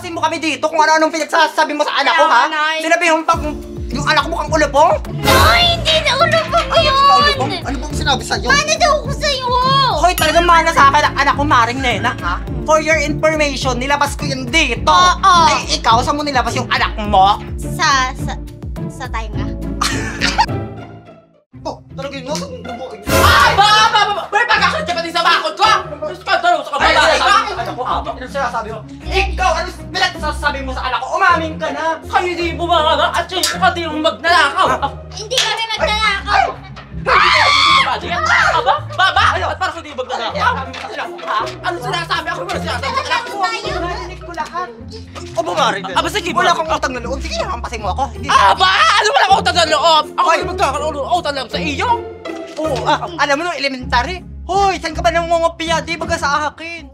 Palabasin mo kami dito kung ano-anong pinagsasabi mo sa anak ko, ha? Sinabi mo pag yung anak ko mukhang ulupong? Nay, hindi na ulupong yun! Ano bang sinabi sa'yo? Mana daw ko sa'yo? Hoy, talagang mana sa akin ang anak ko, Maring Nena, ha? For your information, nilabas ko yun dito. Oo. Ay, ikaw, saan mo nilabas yung anak mo? Sa tainga. Oh, talaga yun, nasa bubuo. Ay! May pagkakit ka pa din sa bakod ko! Skandalo sa kababae ka! Anak ko, ato, ano sinasabi mo? Ikaw, ano pinagsasabi mo sa anak ko? Umamin ka na. Kayo di bumanga at yung ka di yung magnanakaw! Hindi kami magnanakaw! Aba? Baba? At parang hindi magnanakaw? Ha? Ano sinasabi? Ako ba sinasabi? Anak ko! Narinig ko lahat. O Maring Nena? Aba, sige, Wala Maring. kang utang na loob. Sige, hampasin mo ako. Hindi. Aba! Ano wala akong utang na loob? Ako Hoy. yung magkakaroon ng utang lang sa iyo! Oo, alam mo nung elementary? Hoy, saan ka ba nangungopia? Di baga sa akin.